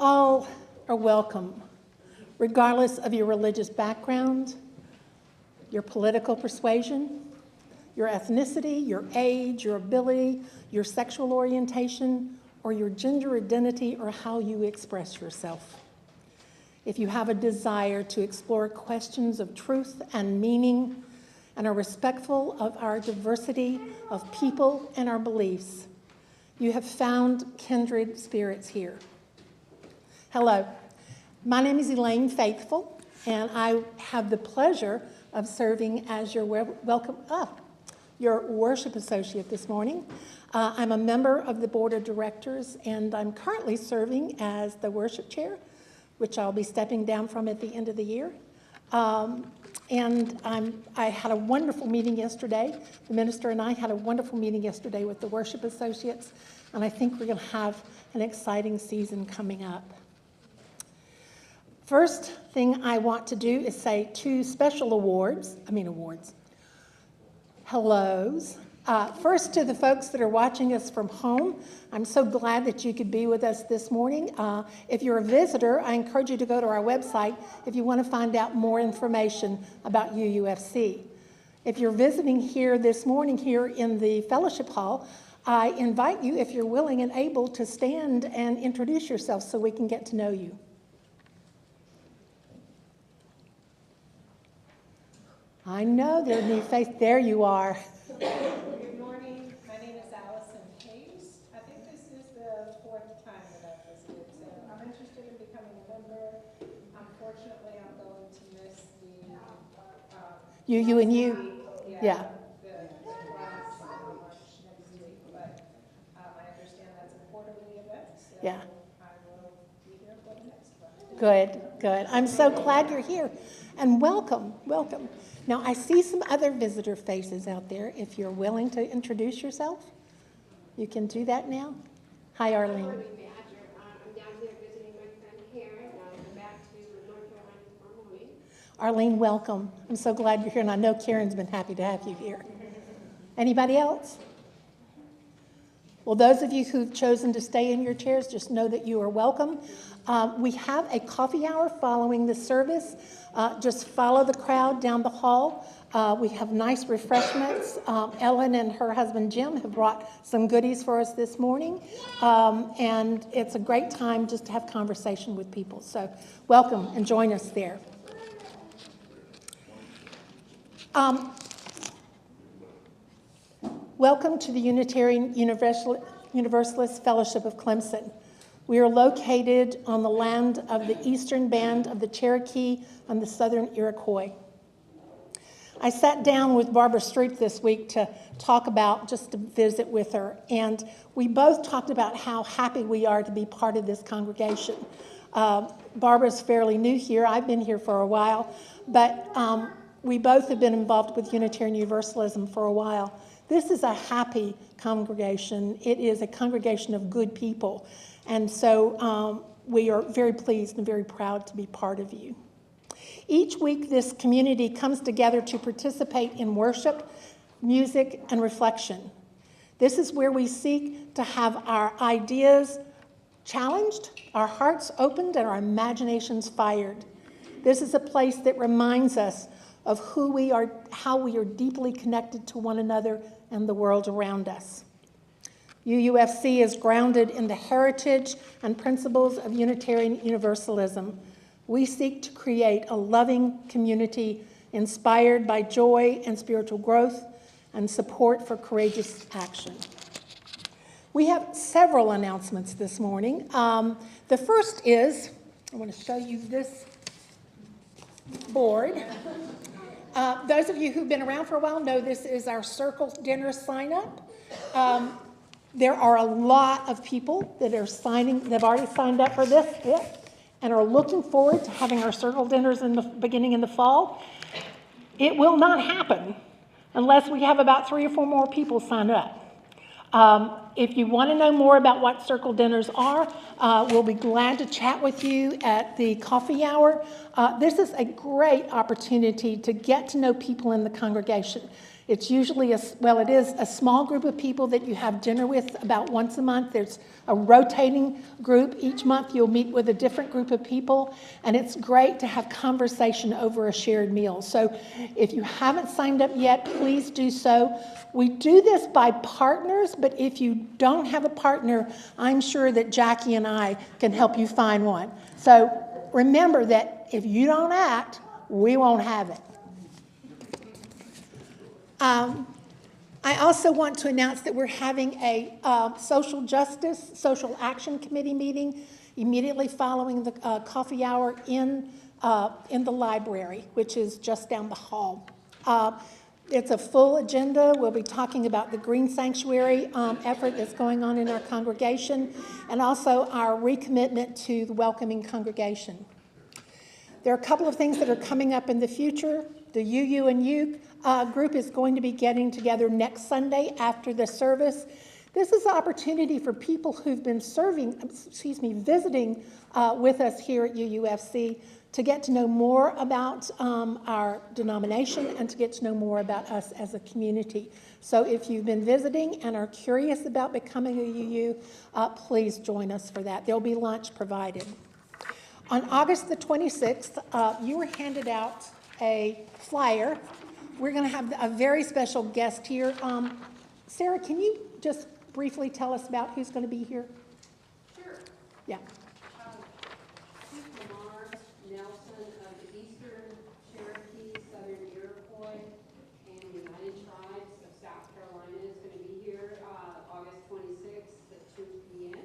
All are welcome, regardless of your religious background, your political persuasion, your ethnicity, your age, your ability, your sexual orientation, or your gender identity, or how you express yourself. If you have a desire to explore questions of truth and meaning and are respectful of our diversity of people and our beliefs, you have found kindred spirits here. Hello, my name is Elaine Faithful, and I have the pleasure of serving as your welcome your worship associate this morning. I'm a member of the board of directors, and I'm currently serving as the worship chair, which I'll be stepping down from at the end of the year. I had a wonderful meeting yesterday. The minister and I had a wonderful meeting yesterday with the worship associates, and I think we're going to have an exciting season coming up. First thing I want to do is say two special hellos. First, to the folks that are watching us from home, I'm so glad that you could be with us this morning. If you're a visitor, I encourage you to go to our website if you want to find out more information about UUFC. If you're visiting here this morning here in the fellowship hall, I invite you, if you're willing and able, to stand and introduce yourself so we can get to know you. I know there are new faces. There you are. Good morning. My name is Allison Hayes. I think this is the fourth time that I've visited, so I'm interested in becoming a member. Unfortunately, I'm going to miss the You. Yeah. The class on March next week, but I understand that's a quarterly event, so Yeah. I will be here for the next one. Good. I'm so glad you're here, and welcome. Now, I see some other visitor faces out there. If you're willing to introduce yourself, you can do that now. Hi, Arlene. I'm down here visiting my friend Karen. I'm back to North Carolina formally. Arlene, welcome. I'm so glad you're here, and I know Karen's been happy to have you here. Anybody else? Well, those of you who've chosen to stay in your chairs, just know that you are welcome. We have a coffee hour following the service. Just follow the crowd down the hall. We have nice refreshments. Ellen and her husband Jim have brought some goodies for us this morning. And it's a great time just to have conversation with people. So welcome and join us there. Welcome to the Unitarian Universalist Fellowship of Clemson. We are located on the land of the eastern band of the Cherokee and the southern Iroquois. I sat down with Barbara Streep this week to visit with her, and we both talked about how happy we are to be part of this congregation. Barbara's fairly new here. I've been here for a while, but we both have been involved with Unitarian Universalism for a while. This is a happy congregation. It is a congregation of good people. And so we are very pleased and very proud to be part of you. Each week, this community comes together to participate in worship, music, and reflection. This is where we seek to have our ideas challenged, our hearts opened, and our imaginations fired. This is a place that reminds us of who we are, how we are deeply connected to one another and the world around us. UUFC is grounded in the heritage and principles of Unitarian Universalism. We seek to create a loving community inspired by joy and spiritual growth and support for courageous action. We have several announcements this morning. The first is, I want to show you this board. Those of you who've been around for a while know this is our Circle Dinner sign-up. There are a lot of people that are they've already signed up for this, and are looking forward to having our Circle Dinners beginning in the fall. It will not happen unless we have about 3 or 4 more people sign up. If you want to know more about what Circle Dinners are, we'll be glad to chat with you at the coffee hour. This is a great opportunity to get to know people in the congregation. It's usually it is a small group of people that you have dinner with about once a month. There's a rotating group. Each month you'll meet with a different group of people, and it's great to have conversation over a shared meal. So if you haven't signed up yet, please do so. We do this by partners, but if you don't have a partner, I'm sure that Jackie and I can help you find one. So remember that if you don't act, we won't have it. I also want to announce that we're having a social justice, social action committee meeting immediately following the coffee hour in the library, which is just down the hall. It's a full agenda. We'll be talking about the Green Sanctuary effort that's going on in our congregation, and also our recommitment to the welcoming congregation. There are a couple of things that are coming up in the future. The UU&U group is going to be getting together next Sunday after the service. This is an opportunity for people who've been visiting with us here at UUFC to get to know more about our denomination and to get to know more about us as a community. So if you've been visiting and are curious about becoming a UU, please join us for that. There'll be lunch provided. On August the 26th, you were handed out a flyer. We're going to have a very special guest here. Sarah, can you just briefly tell us about who's going to be here? Sure. Yeah. Nelson of the Eastern Cherokee, Southern Iroquois, and United Tribes of South Carolina is going to be here August 26th at 2 p.m.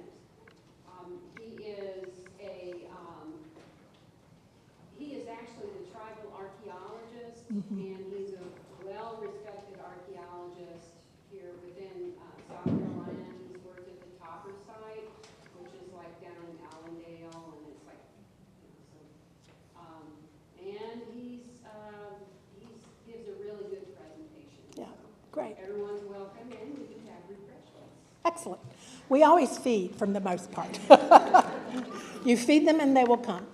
He is actually the tribal archaeologist, and he's a well-respected archaeologist here within South Carolina. He's worked at the Topper site, which is like down in Allendale, and it's like, and he gives a really good presentation. Yeah, so great. Everyone's welcome, and we can have refreshments. Excellent. We always feed for the most part. You feed them and they will come.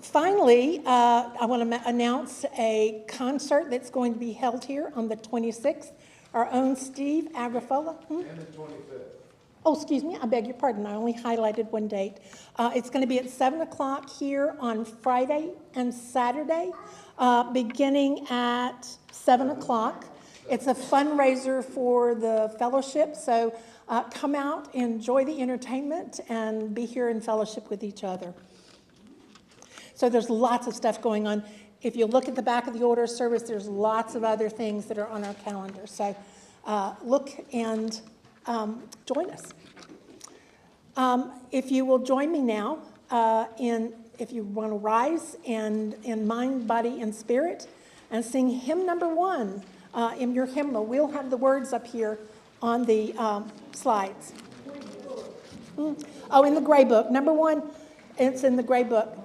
Finally, I want to announce a concert that's going to be held here on the 26th. Our own Steve Agrifola. And the 25th. Oh, excuse me, I beg your pardon. I only highlighted one date. It's going to be at 7 o'clock here on Friday and Saturday, beginning at 7 o'clock. It's a fundraiser for the fellowship, so come out, enjoy the entertainment, and be here in fellowship with each other. So there's lots of stuff going on. If you look at the back of the order of service, there's lots of other things that are on our calendar. So look and join us. If you will join me now, if you want to rise in mind, body, and spirit, and sing hymn number 1 in your hymnal. We'll have the words up here on the slides. Oh, in the gray book. Number 1, it's in the gray book.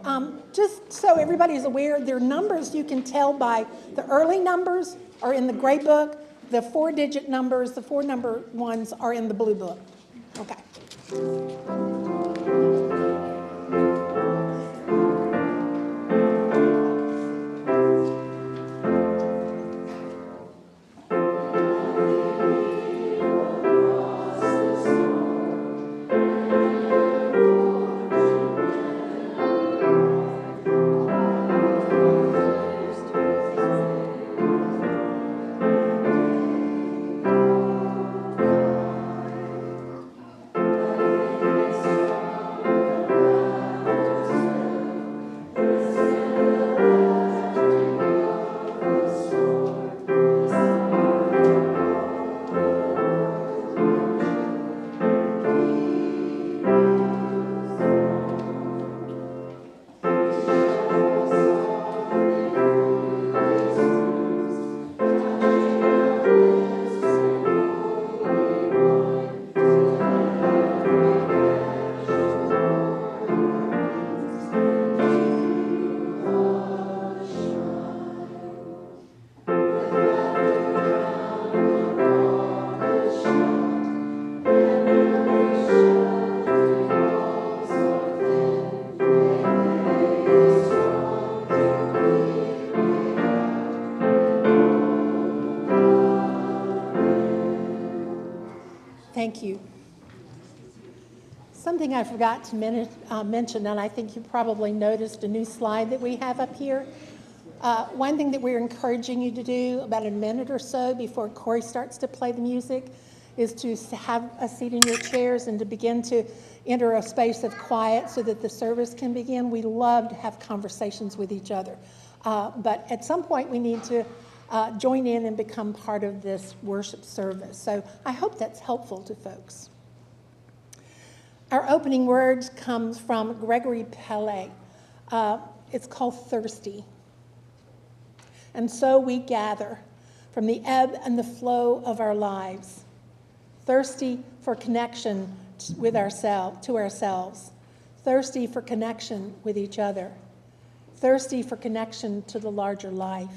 Just so everybody's aware, there are numbers you can tell by the early numbers are in the gray book. The 4-digit numbers, the 4-number ones are in the blue book. Okay. Thank you. Something I forgot to mention, and I think you probably noticed a new slide that we have up here. One thing that we're encouraging you to do about a minute or so before Corey starts to play the music is to have a seat in your chairs and to begin to enter a space of quiet so that the service can begin. We love to have conversations with each other. But at some point we need to join in and become part of this worship service. So I hope that's helpful to folks. Our opening words comes from Gregory Pele. It's called Thirsty. And so we gather, from the ebb and the flow of our lives, thirsty for connection with ourselves, thirsty for connection with each other, thirsty for connection to the larger life.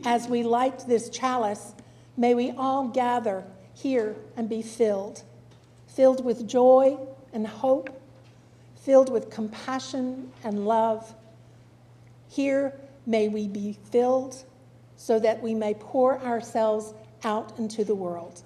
As we light this chalice, may we all gather here and be filled with joy and hope, filled with compassion and love. Here may we be filled so that we may pour ourselves out into the world.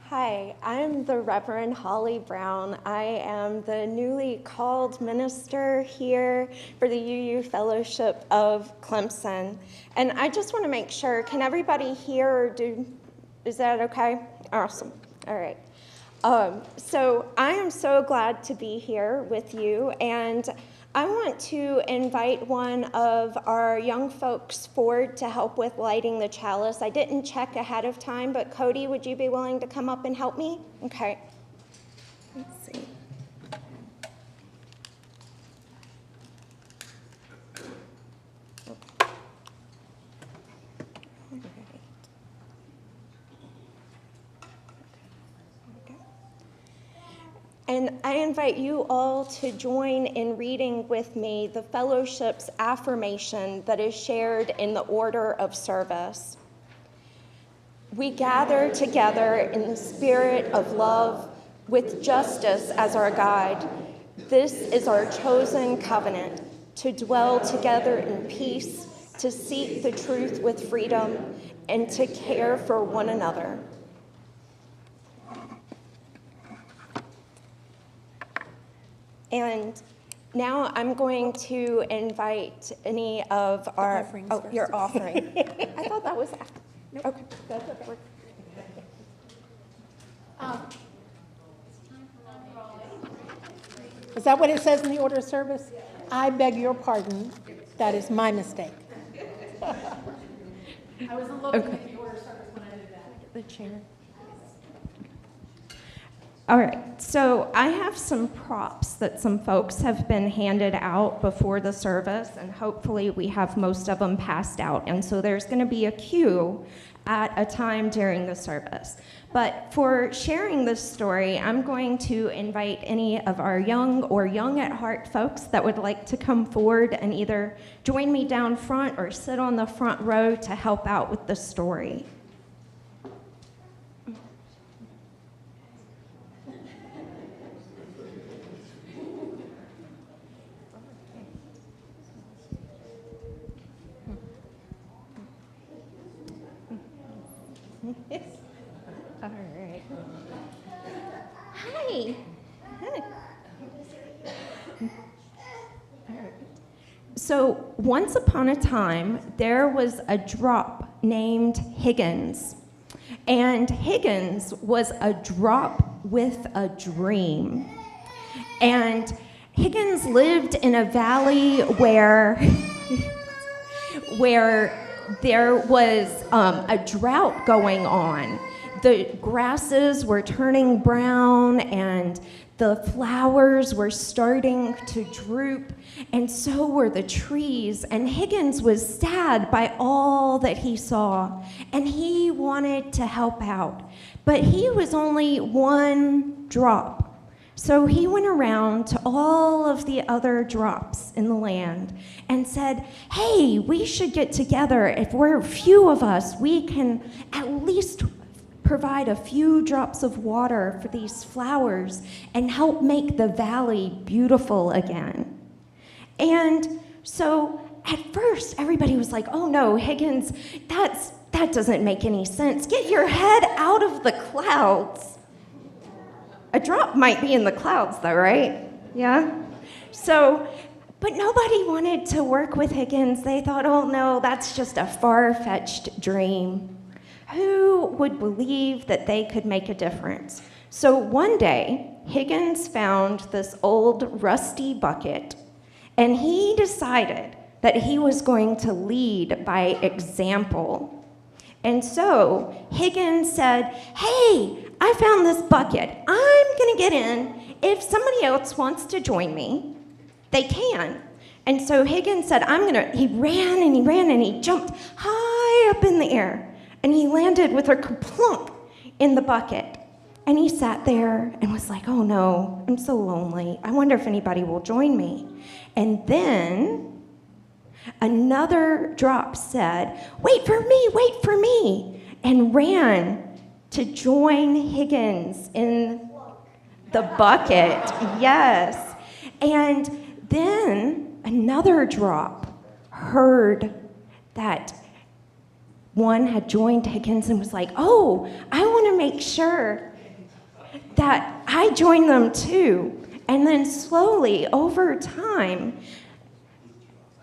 Hi, I'm the Reverend Holly Brown. I am the newly called minister here for the UU Fellowship of Clemson. And I just want to make sure, can everybody hear or is that okay? Awesome, all right. So I am so glad to be here with you, and I want to invite one of our young folks forward to help with lighting the chalice. I didn't check ahead of time, but Cody, would you be willing to come up and help me? Okay. Let's see. And I invite you all to join in reading with me the fellowship's affirmation that is shared in the order of service. We gather together in the spirit of love with justice as our guide. This is our chosen covenant, to dwell together in peace, to seek the truth with freedom, and to care for one another. And now I'm going to invite any of our your offering. I thought that was after. Nope. Okay. That's okay. Is that what it says in the order of service? I beg your pardon. That is my mistake. I wasn't looking at the order of service when I did that. The chair. All right, so I have some props that some folks have been handed out before the service, and hopefully we have most of them passed out. And so there's going to be a queue at a time during the service. But for sharing this story, I'm going to invite any of our young or young at heart folks that would like to come forward and either join me down front or sit on the front row to help out with the story. All right. Hi. Hi. All right. So once upon a time, there was a drop named Higgins. And Higgins was a drop with a dream. And Higgins lived in a valley where there was a drought going on. The grasses were turning brown and the flowers were starting to droop, and so were the trees. And Higgins was sad by all that he saw, and he wanted to help out. But he was only one drop. So he went around to all of the other drops in the land and said, hey, we should get together. If we're a few of us, we can at least provide a few drops of water for these flowers and help make the valley beautiful again. And so at first, everybody was like, oh no, Higgins, that doesn't make any sense. Get your head out of the clouds. A drop might be in the clouds though, right? Yeah? So, but nobody wanted to work with Higgins. They thought, oh no, that's just a far-fetched dream. Who would believe that they could make a difference? So one day, Higgins found this old rusty bucket, and he decided that he was going to lead by example. And so Higgins said, hey, I found this bucket. I'm going to get in. If somebody else wants to join me, they can. And so Higgins said, he ran and he ran and he jumped high up in the air. And he landed with a plunk in the bucket. And he sat there and was like, oh no, I'm so lonely. I wonder if anybody will join me. And then another drop said, wait for me, and ran to join Higgins in the bucket. Yes. And then another drop heard that one had joined Higgins and was like, oh, I want to make sure that I join them too. And then slowly, over time,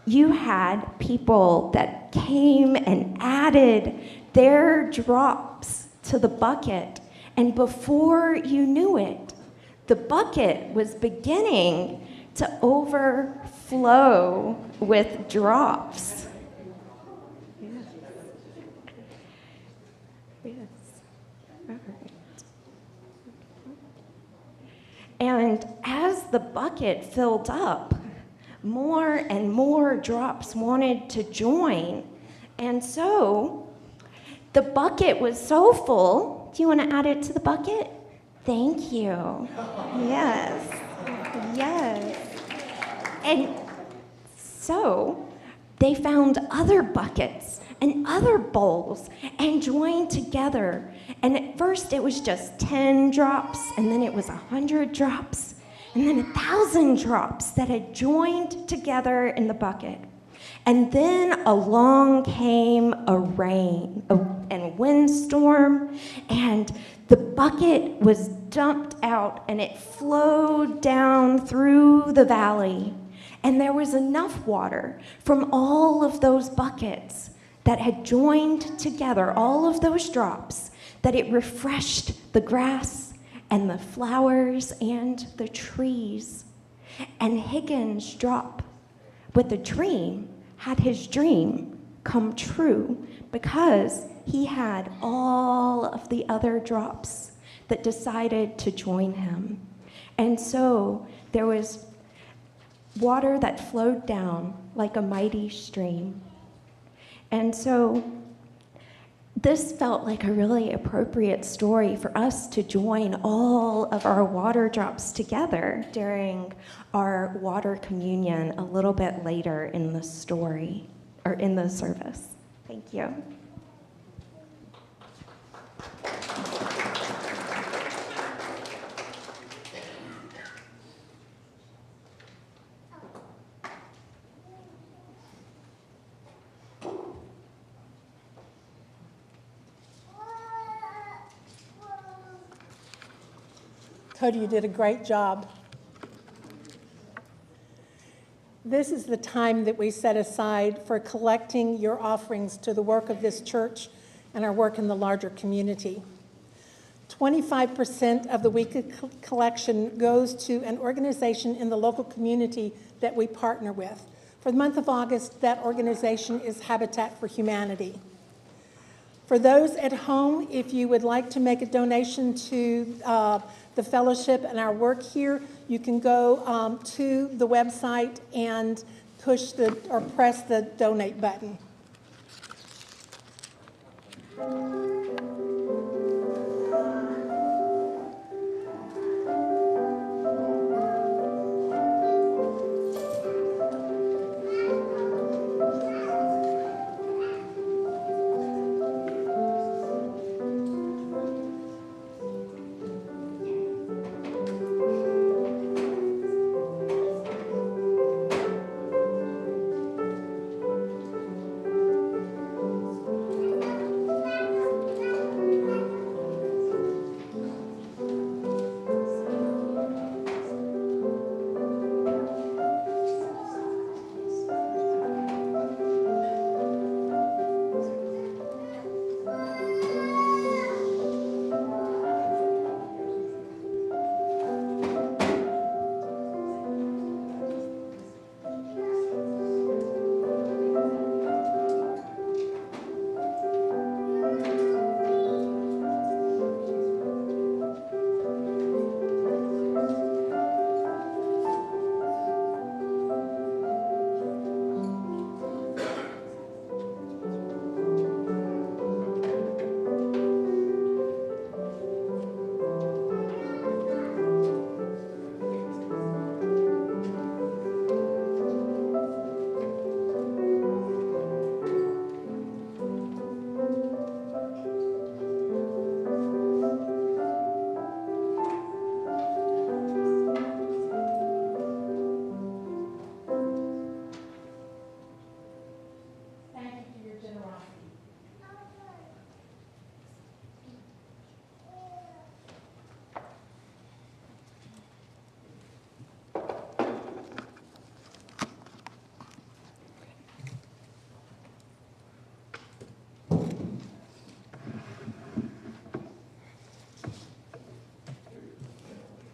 you had people that came and added their drops to the bucket. And before you knew it, the bucket was beginning to overflow with drops. Yes. All right. And as the bucket filled up, more and more drops wanted to join. And so the bucket was so full. Do you want to add it to the bucket? Thank you. Yes. Yes. And so they found other buckets and other bowls and joined together. And at first it was just 10 drops, and then it was 100 drops, and then 1,000 drops that had joined together in the bucket. And then along came a rain and a windstorm, and the bucket was dumped out, and it flowed down through the valley. And there was enough water from all of those buckets that had joined together, all of those drops, that it refreshed the grass and the flowers and the trees. And Higgins' drop with a dream had his dream come true because he had all of the other drops that decided to join him. And so there was water that flowed down like a mighty stream. And so this felt like a really appropriate story for us to join all of our water drops together during our water communion a little bit later in the story, or in the service. Thank you. Cody, you did a great job. This is the time that we set aside for collecting your offerings to the work of this church and our work in the larger community. 25% of the weekly collection goes to an organization in the local community that we partner with. For the month of August, that organization is Habitat for Humanity. For those at home, if you would like to make a donation to the fellowship and our work here, you can go to the website and press the donate button.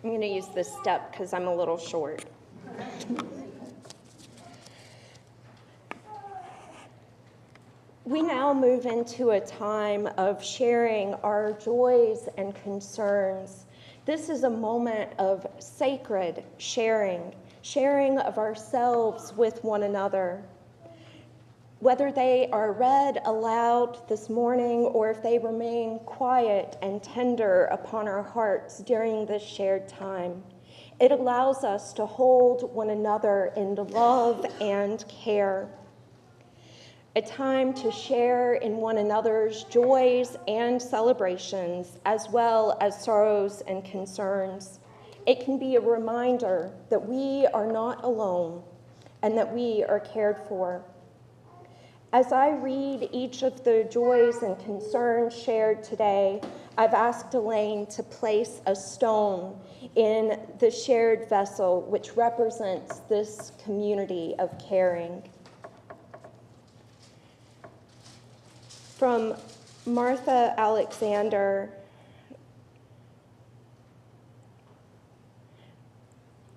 I'm going to use this step because I'm a little short. We now move into a time of sharing our joys and concerns. This is a moment of sacred sharing of ourselves with one another. Whether they are read aloud this morning or if they remain quiet and tender upon our hearts during this shared time, it allows us to hold one another in love and care. A time to share in one another's joys and celebrations, as well as sorrows and concerns. It can be a reminder that we are not alone and that we are cared for. As I read each of the joys and concerns shared today, I've asked Elaine to place a stone in the shared vessel which represents this community of caring. From Martha Alexander,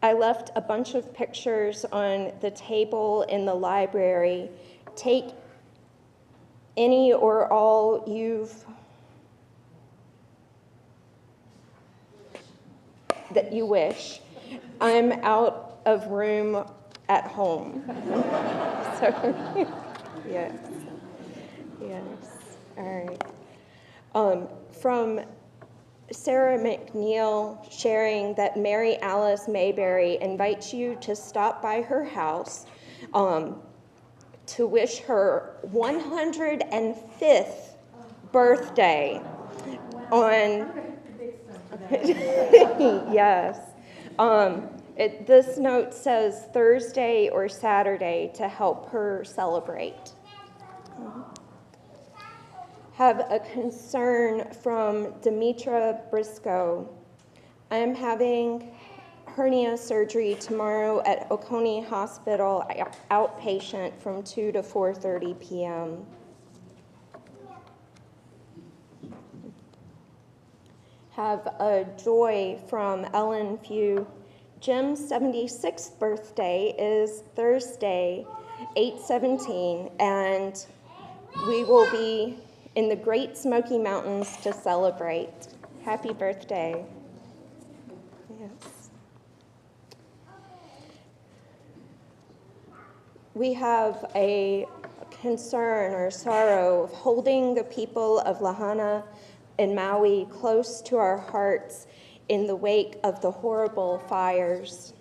I left a bunch of pictures on the table in the library. Take any or all that you wish. I'm out of room at home. So, yes. All right. From Sarah McNeil sharing that Mary Alice Mayberry invites you to stop by her house to wish her 105th birthday on, yes. This note says Thursday or Saturday to help her celebrate. Have a concern from Demetra Briscoe. I am having hernia surgery tomorrow at Oconee Hospital, outpatient from 2 to 4:30 p.m. Have a joy from Ellen Few. Jim's 76th birthday is Thursday, 8/17, and we will be in the Great Smoky Mountains to celebrate. Happy birthday. Yes. We have a concern or sorrow of holding the people of Lahaina and Maui close to our hearts in the wake of the horrible fires.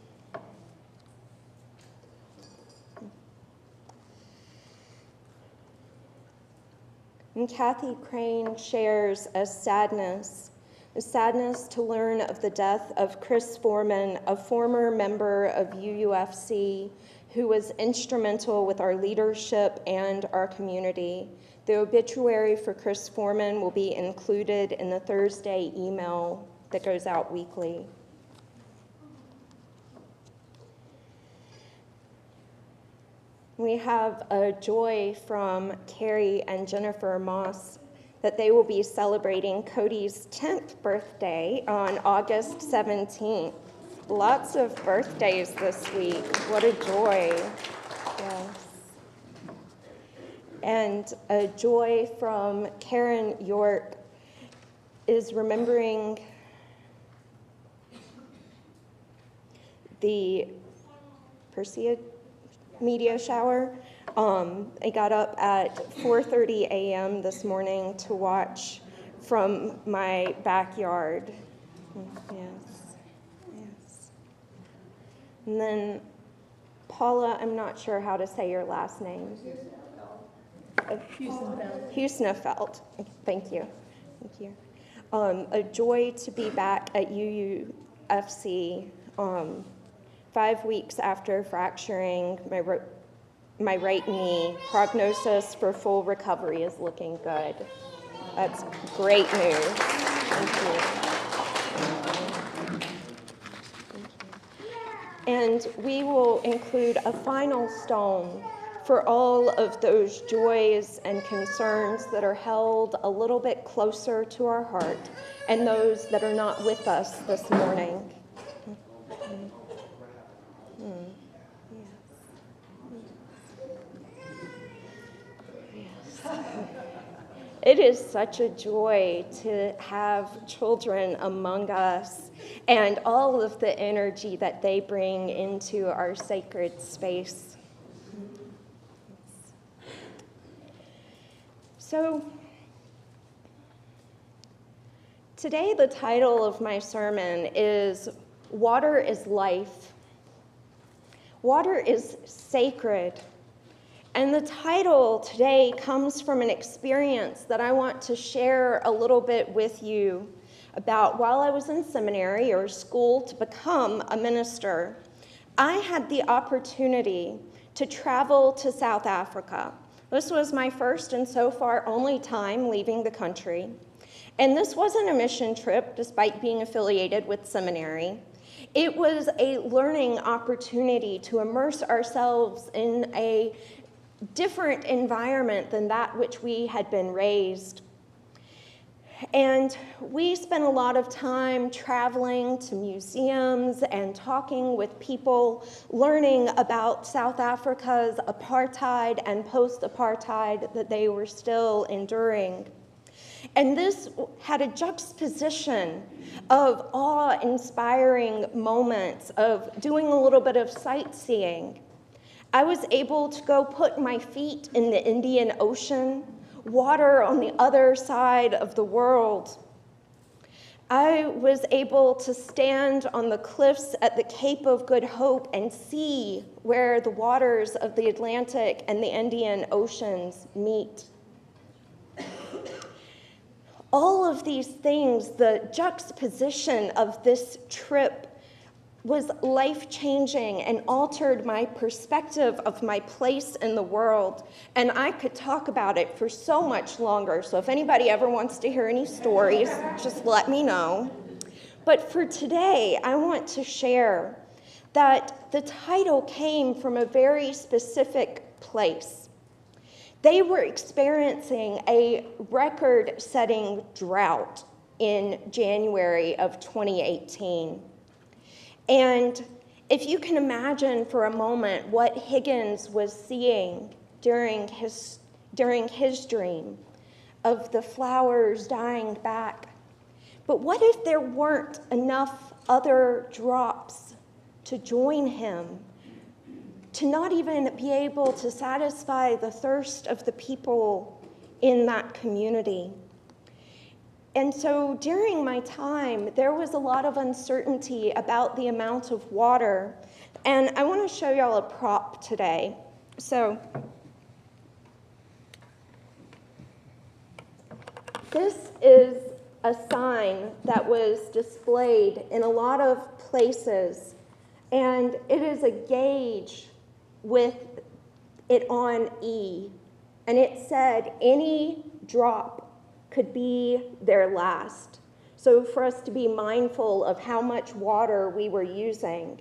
And Kathy Crane shares a sadness to learn of the death of Chris Foreman, a former member of UUFC, who was instrumental with our leadership and our community. The obituary for Chris Foreman will be included in the Thursday email that goes out weekly. We have a joy from Carrie and Jennifer Moss that they will be celebrating Cody's 10th birthday on August 17th. Lots of birthdays this week. What a joy. Yes. And a joy from Karen York is remembering the Perseid media shower. I got up at 4:30 a.m. this morning to watch from my backyard. Yes. And then Paula, I'm not sure how to say your last name. Husnefeld. Thank you. A joy to be back at UUFC 5 weeks after fracturing my right knee. Prognosis for full recovery is looking good. That's great news. Thank you. And we will include a final stone for all of those joys and concerns that are held a little bit closer to our heart and those that are not with us this morning. It is such a joy to have children among us and all of the energy that they bring into our sacred space. So, today the title of my sermon is Water is Life. Water is sacred. And the title today comes from an experience that I want to share a little bit with you about while I was in seminary or school to become a minister. I had the opportunity to travel to South Africa. This was my first and so far only time leaving the country. And this wasn't a mission trip, despite being affiliated with seminary. It was a learning opportunity to immerse ourselves in a different environment than that which we had been raised. And we spent a lot of time traveling to museums and talking with people, learning about South Africa's apartheid and post-apartheid that they were still enduring. And this had a juxtaposition of awe-inspiring moments of doing a little bit of sightseeing. I was able to go put my feet in the Indian Ocean, water on the other side of the world. I was able to stand on the cliffs at the Cape of Good Hope and see where the waters of the Atlantic and the Indian Oceans meet. All of these things, the juxtaposition of this trip was life-changing and altered my perspective of my place in the world. And I could talk about it for so much longer. So if anybody ever wants to hear any stories, just let me know. But for today, I want to share that the title came from a very specific place. They were experiencing a record-setting drought in January of 2018. And if you can imagine for a moment what Higgins was seeing during his dream of the flowers dying back. But what if there weren't enough other drops to join him, to not even be able to satisfy the thirst of the people in that community? And so during my time, there was a lot of uncertainty about the amount of water. And I want to show y'all a prop today. So this is a sign that was displayed in a lot of places. And it is a gauge with it on E. And it said any drop could be their last. So for us to be mindful of how much water we were using.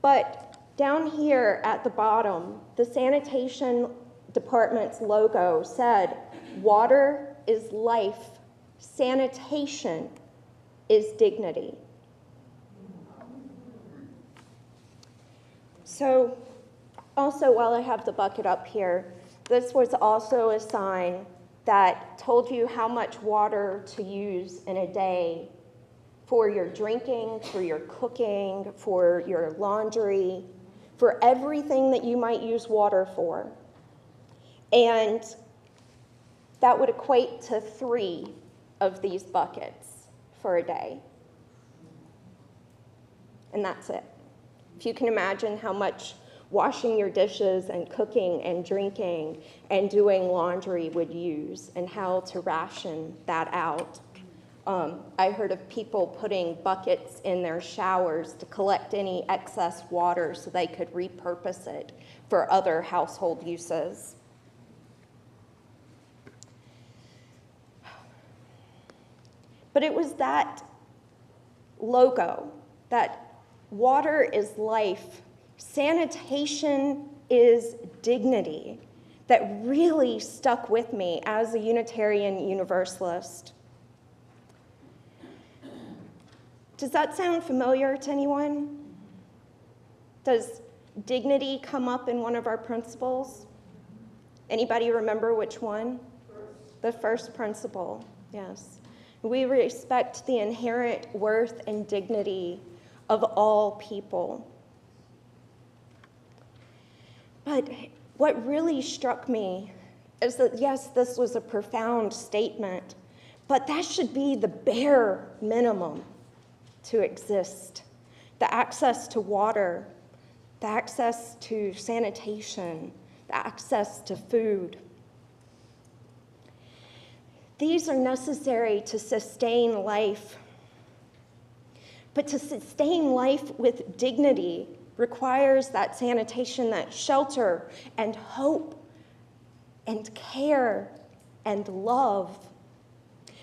But down here at the bottom, the sanitation department's logo said, "Water is life, sanitation is dignity." So also, while I have the bucket up here, this was also a sign that told you how much water to use in a day for your drinking, for your cooking, for your laundry, for everything that you might use water for. And that would equate to 3 of these buckets for a day. And that's it. If you can imagine how much washing your dishes and cooking and drinking and doing laundry would use and how to ration that out. I heard of people putting buckets in their showers to collect any excess water so they could repurpose it for other household uses. But it was that logo, that water is life, sanitation is dignity, that really stuck with me as a Unitarian Universalist. Does that sound familiar to anyone? Does dignity come up in one of our principles? Anybody remember which one? The first principle, yes. We respect the inherent worth and dignity of all people. But what really struck me is that, yes, this was a profound statement, but that should be the bare minimum to exist. The access to water, the access to sanitation, the access to food. These are necessary to sustain life. But to sustain life with dignity requires that sanitation, that shelter and hope and care and love.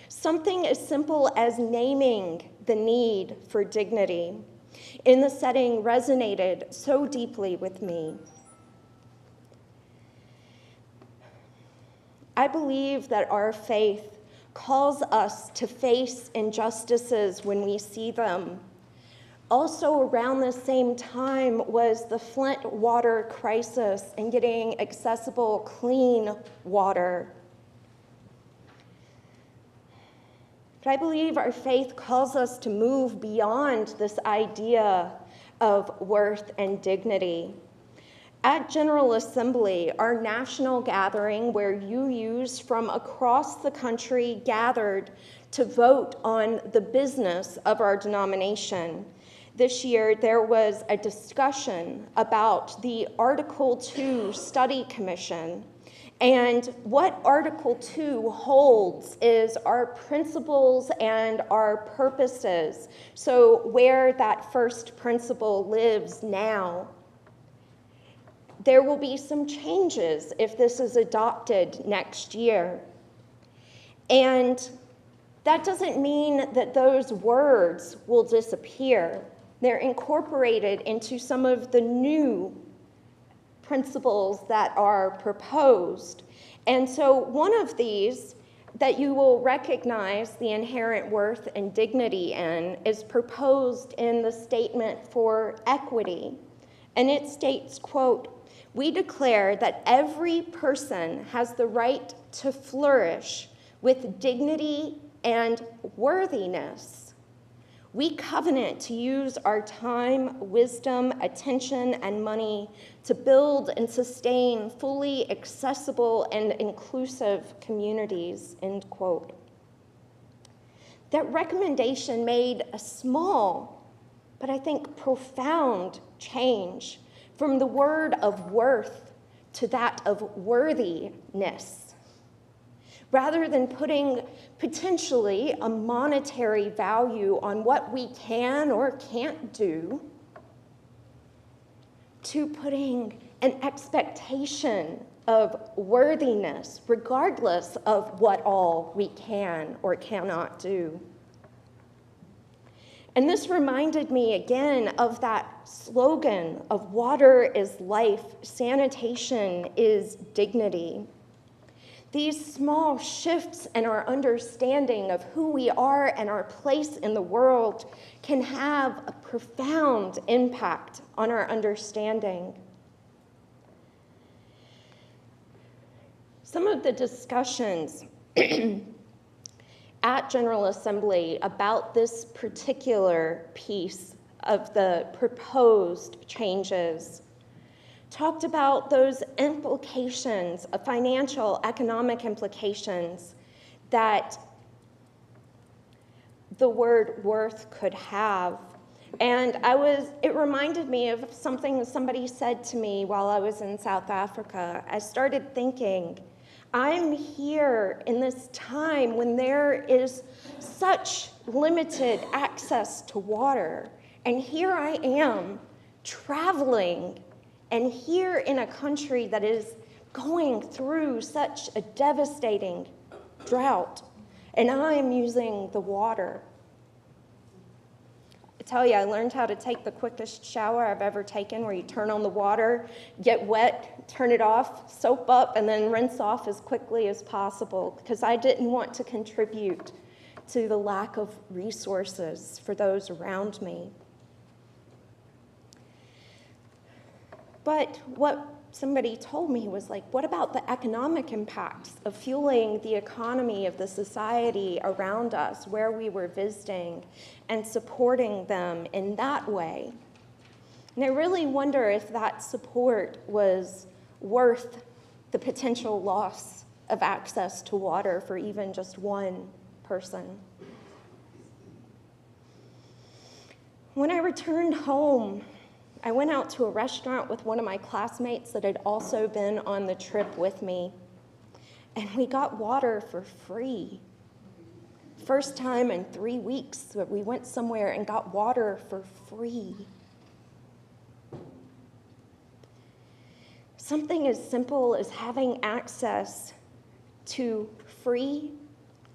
Something as simple as naming the need for dignity in the setting resonated so deeply with me. I believe that our faith calls us to face injustices when we see them. Also around the same time was the Flint water crisis and getting accessible, clean water. But I believe our faith calls us to move beyond this idea of worth and dignity. At General Assembly, our national gathering where UUs from across the country gathered to vote on the business of our denomination, this year there was a discussion about the Article 2 Study Commission. And what Article 2 holds is our principles and our purposes. So where that first principle lives now. There will be some changes if this is adopted next year. And that doesn't mean that those words will disappear. They're incorporated into some of the new principles that are proposed. And so one of these that you will recognize the inherent worth and dignity in is proposed in the statement for equity. And it states, quote, "We declare that every person has the right to flourish with dignity and worthiness. We covenant to use our time, wisdom, attention, and money to build and sustain fully accessible and inclusive communities," end quote. That recommendation made a small, but I think profound change from the word of worth to that of worthiness. Rather than putting potentially a monetary value on what we can or can't do, to putting an expectation of worthiness, regardless of what all we can or cannot do. And this reminded me again of that slogan of water is life, sanitation is dignity. These small shifts in our understanding of who we are and our place in the world can have a profound impact on our understanding. Some of the discussions at General Assembly about this particular piece of the proposed changes talked about those implications, financial, economic implications that the word worth could have. And it reminded me of something somebody said to me while I was in South Africa. I started thinking, I'm here in this time when there is such limited access to water. And here I am traveling, and here in a country that is going through such a devastating drought, and I am using the water. I tell you, I learned how to take the quickest shower I've ever taken, where you turn on the water, get wet, turn it off, soap up, and then rinse off as quickly as possible, because I didn't want to contribute to the lack of resources for those around me. But what somebody told me was like, what about the economic impacts of fueling the economy of the society around us where we were visiting and supporting them in that way? And I really wonder if that support was worth the potential loss of access to water for even just one person. When I returned home, I went out to a restaurant with one of my classmates that had also been on the trip with me, and we got water for free. First time in 3 weeks that we went somewhere and got water for free. Something as simple as having access to free,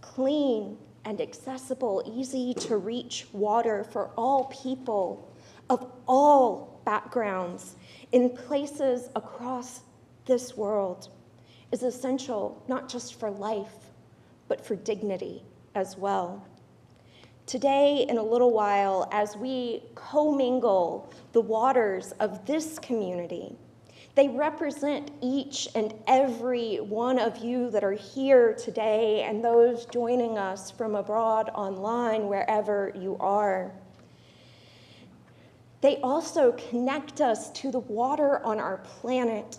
clean, and accessible, easy to reach water for all people of all backgrounds in places across this world is essential, not just for life, but for dignity as well. Today, in a little while, as we commingle the waters of this community, they represent each and every one of you that are here today and those joining us from abroad online, wherever you are. They also connect us to the water on our planet.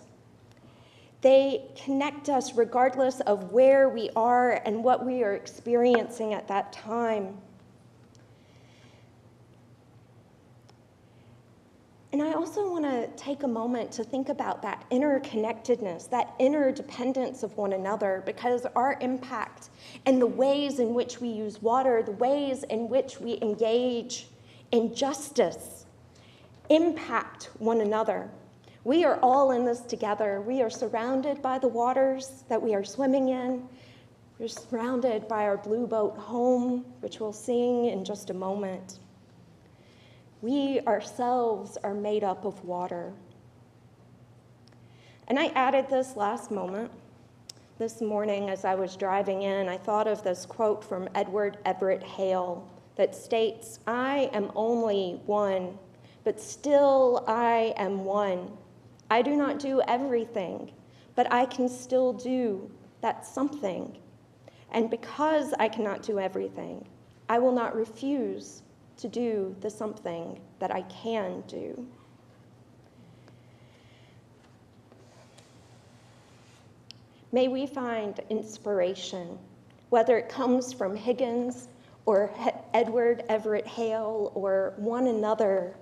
They connect us regardless of where we are and what we are experiencing at that time. And I also want to take a moment to think about that interconnectedness, that interdependence of one another, because our impact and the ways in which we use water, the ways in which we engage in justice, impact one another. We are all in this together. We are surrounded by the waters that we are swimming in. We're surrounded by our blue boat home, which we'll sing in just a moment. We ourselves are made up of water. And I added this last moment. This morning as I was driving in, I thought of this quote from Edward Everett Hale that states, "I am only one, but still I am one. I do not do everything, but I can still do that something. And because I cannot do everything, I will not refuse to do the something that I can do." May we find inspiration, whether it comes from Higgins or Edward Everett Hale or one another.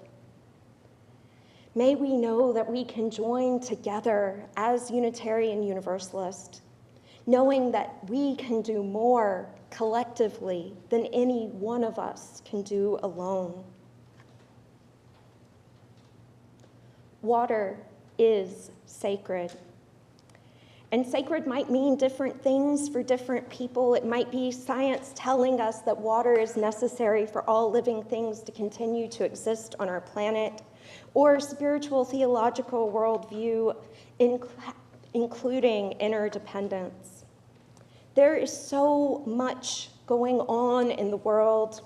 May we know that we can join together as Unitarian Universalist, knowing that we can do more collectively than any one of us can do alone. Water is sacred. And sacred might mean different things for different people. It might be science telling us that water is necessary for all living things to continue to exist on our planet, or spiritual theological worldview, including interdependence. There is so much going on in the world.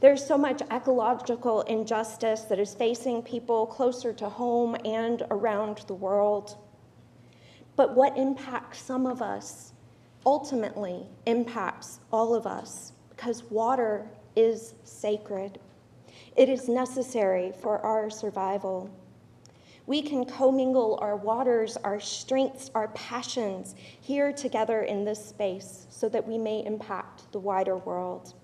There's so much ecological injustice that is facing people closer to home and around the world. But what impacts some of us ultimately impacts all of us, because water is sacred. It is necessary for our survival. We can commingle our waters, our strengths, our passions here together in this space so that we may impact the wider world.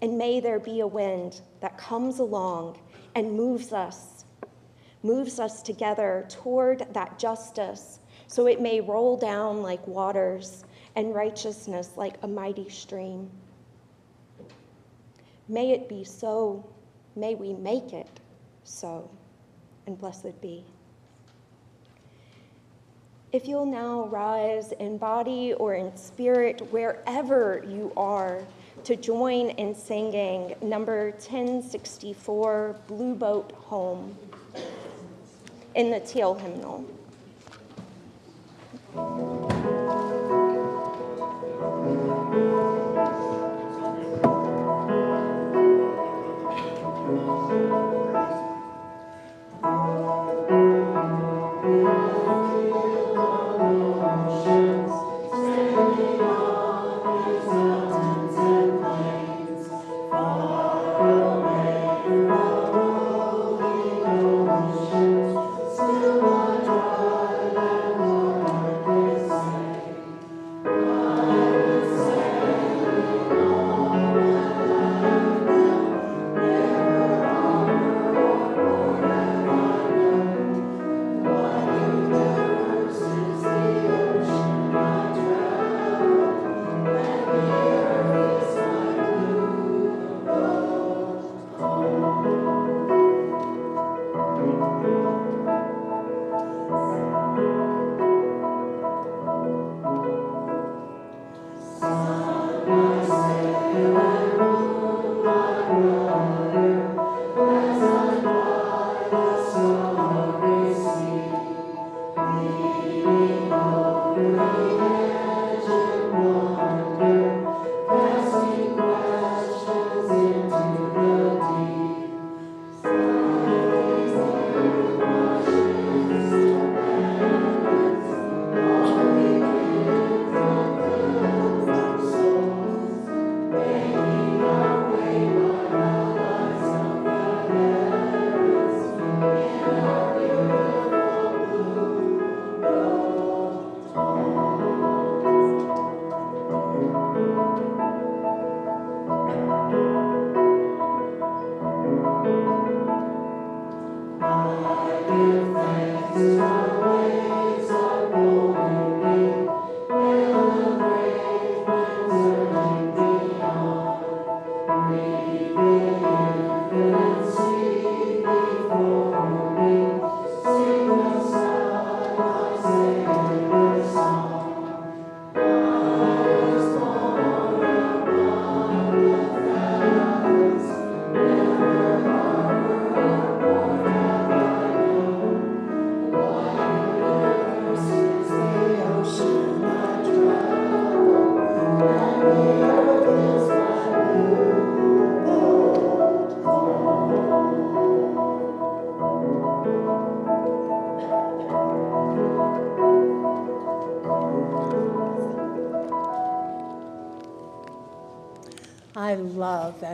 And may there be a wind that comes along and moves us together toward that justice, so it may roll down like waters and righteousness like a mighty stream. May it be so. May we make it so, and blessed be. If you'll now rise in body or in spirit, wherever you are, to join in singing number 1064, Blue Boat Home, in the Teal Hymnal.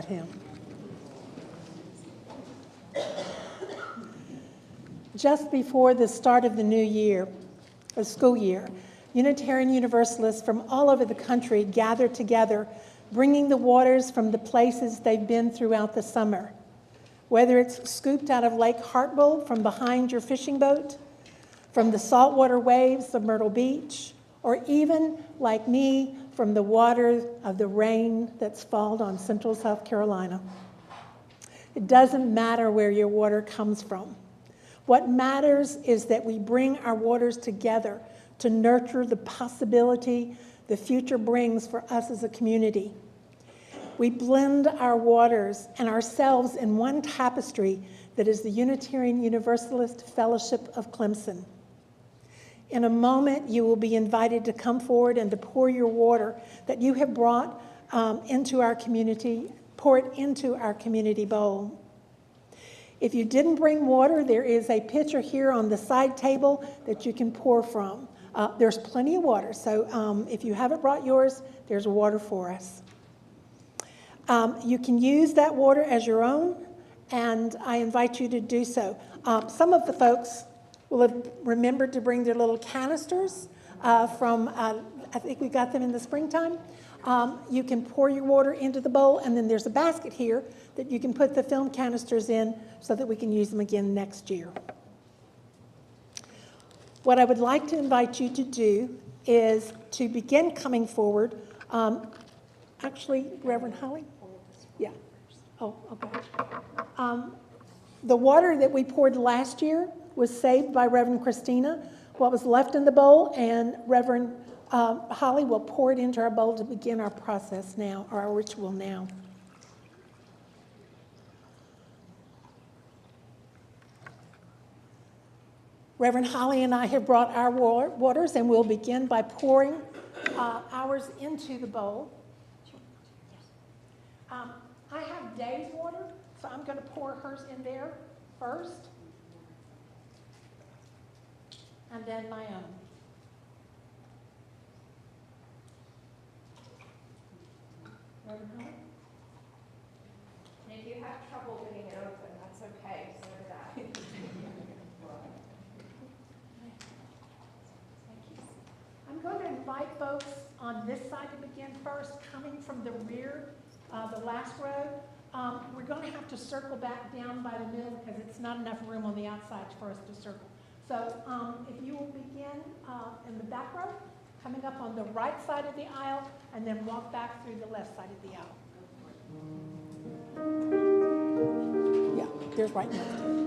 him. Just before the start of the new year, the school year, Unitarian Universalists from all over the country gathered together, bringing the waters from the places they've been throughout the summer. Whether it's scooped out of Lake Hartwell from behind your fishing boat, from the saltwater waves of Myrtle Beach, or even, like me, from the water of the rain that's fallen on central South Carolina. It doesn't matter where your water comes from. What matters is that we bring our waters together to nurture the possibility the future brings for us as a community. We blend our waters and ourselves in one tapestry that is the Unitarian Universalist Fellowship of Clemson. In a moment, you will be invited to come forward and to pour your water that you have brought into our community, pour it into our community bowl. If you didn't bring water, there is a pitcher here on the side table that you can pour from. There's plenty of water, so if you haven't brought yours, there's water for us. You can use that water as your own, and I invite you to do so. Some of the folks will have remembered to bring their little canisters from, I think we got them in the springtime. You can pour your water into the bowl, and then there's a basket here that you can put the film canisters in so that we can use them again next year. What I would like to invite you to do is to begin coming forward. Actually, Reverend Holly? Yeah. Oh, okay. The water that we poured last year was saved by Reverend Christina. What was left in the bowl, and Reverend Holly will pour it into our bowl to begin our process now, or our ritual now. Reverend Holly and I have brought our waters, and we'll begin by pouring ours into the bowl. I have Dave's water, so I'm going to pour hers in there first, and then my own. Reverend Holly? If you have trouble getting it open, that's okay. So did I. I'm going to invite folks on this side to begin first, coming from the rear, the last row. We're going to have to circle back down by the middle because it's not enough room on the outside for us to circle. So if you will begin in the back row, coming up on the right side of the aisle, and then walk back through the left side of the aisle. Yeah, there's right next to it.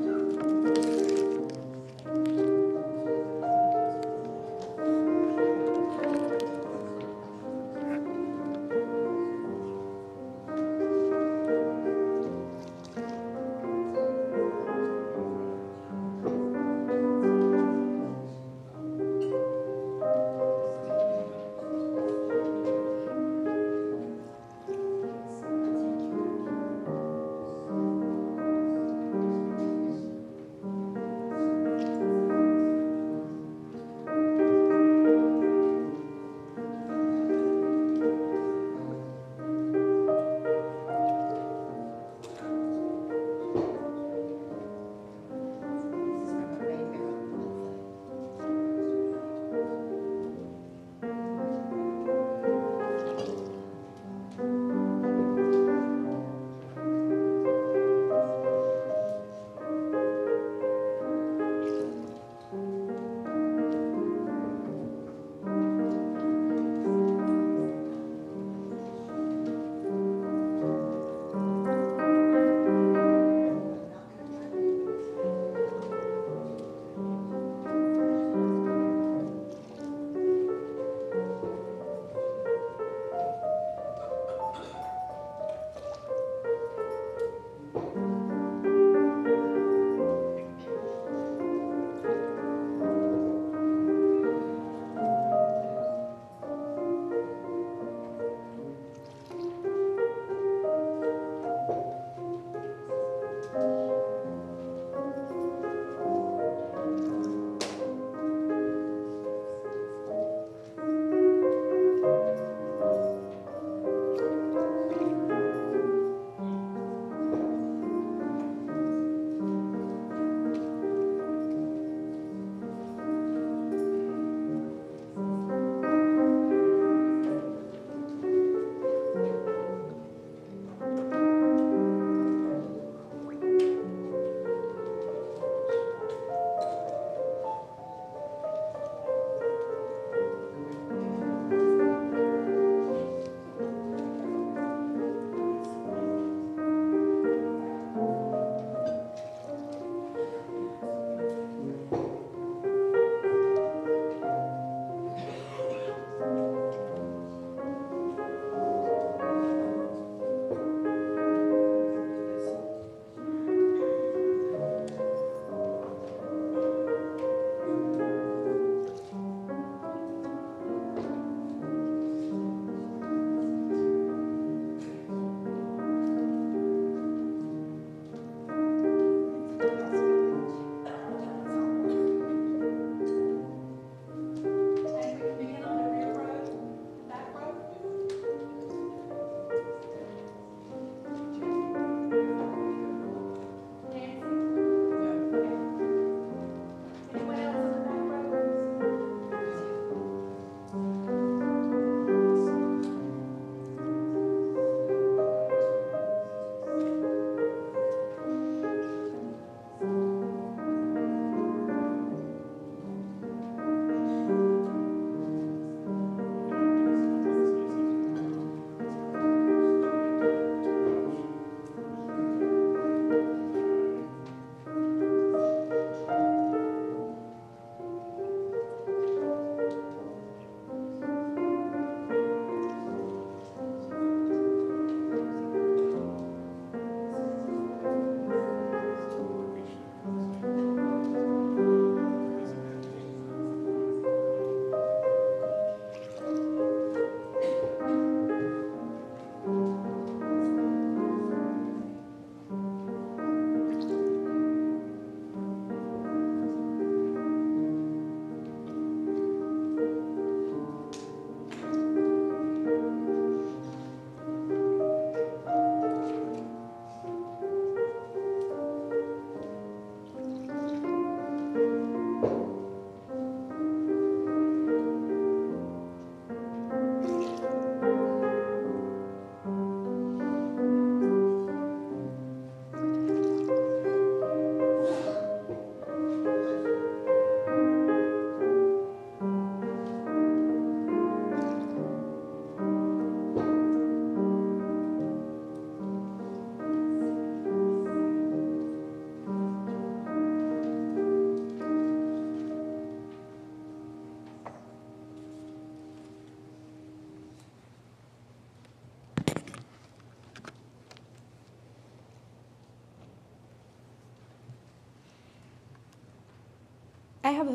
I have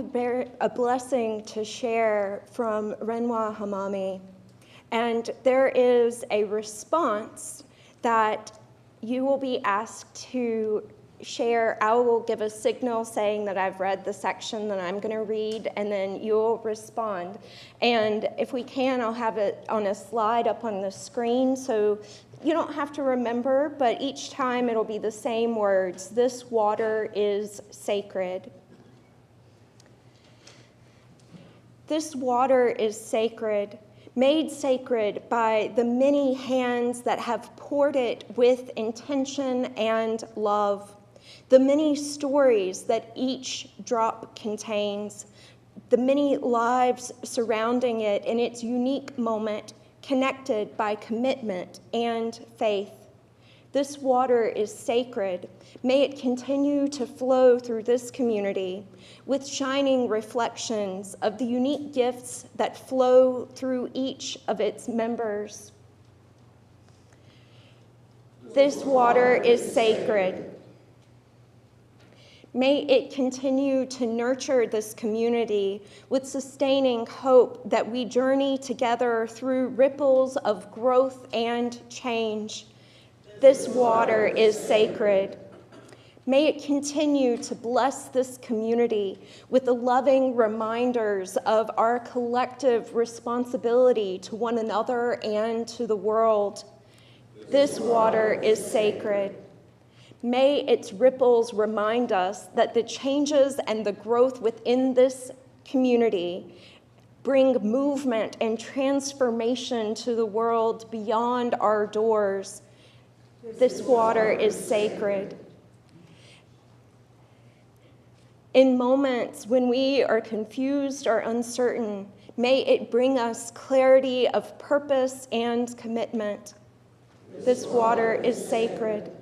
a blessing to share from Renwa Hamami, and there is a response that you will be asked to share. I will give a signal saying that I've read the section that I'm going to read, and then you'll respond. And if we can, I'll have it on a slide up on the screen, so you don't have to remember, but each time it'll be the same words. This water is sacred. This water is sacred, made sacred by the many hands that have poured it with intention and love. The many stories that each drop contains, the many lives surrounding it in its unique moment, connected by commitment and faith. This water is sacred. May it continue to flow through this community with shining reflections of the unique gifts that flow through each of its members. This water is sacred. May it continue to nurture this community with sustaining hope that we journey together through ripples of growth and change. This water is sacred. May it continue to bless this community with the loving reminders of our collective responsibility to one another and to the world. This water is sacred. May its ripples remind us that the changes and the growth within this community bring movement and transformation to the world beyond our doors. This water is sacred. In moments when we are confused or uncertain, may it bring us clarity of purpose and commitment. This water is sacred.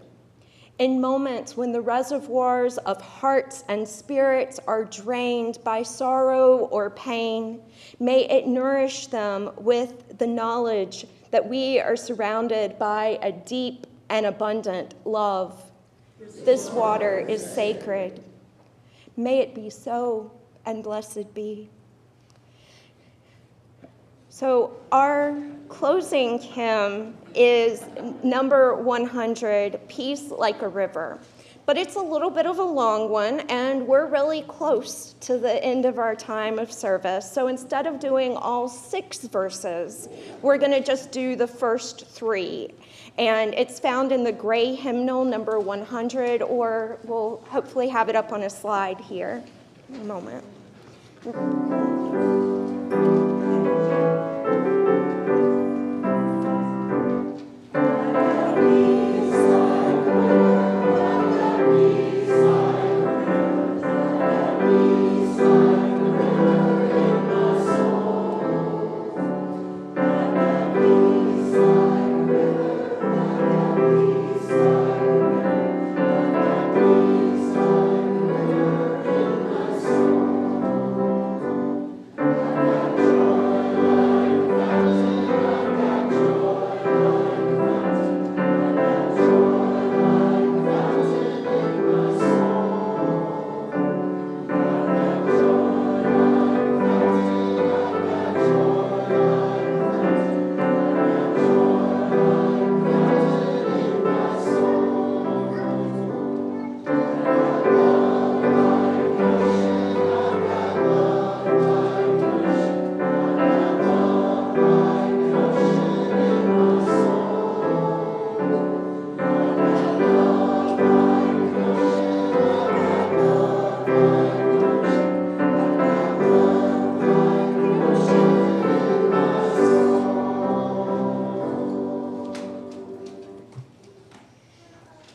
In moments when the reservoirs of hearts and spirits are drained by sorrow or pain, may it nourish them with the knowledge that we are surrounded by a deep and abundant love. This water is sacred. May it be so, and blessed be. So our closing hymn is number 100, Peace Like a River. But it's a little bit of a long one, and we're really close to the end of our time of service. So instead of doing all 6 verses, we're going to just do the first 3. And it's found in the gray hymnal, number 100, or we'll hopefully have it up on a slide here in a moment.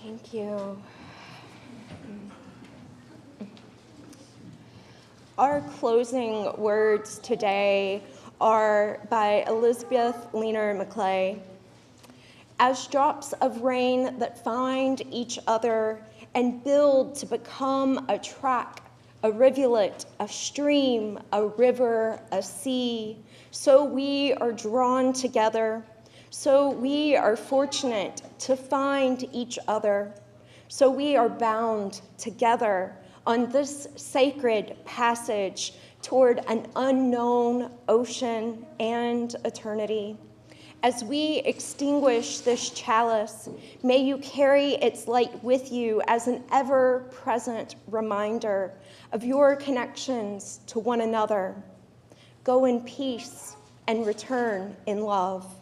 Thank you. Our closing words today are by Elizabeth Leaner McClay. As drops of rain that find each other and build to become a track, a rivulet, a stream, a river, a sea, so we are drawn together. So we are fortunate to find each other. So we are bound together on this sacred passage toward an unknown ocean and eternity. As we extinguish this chalice, may you carry its light with you as an ever-present reminder of your connections to one another. Go in peace and return in love.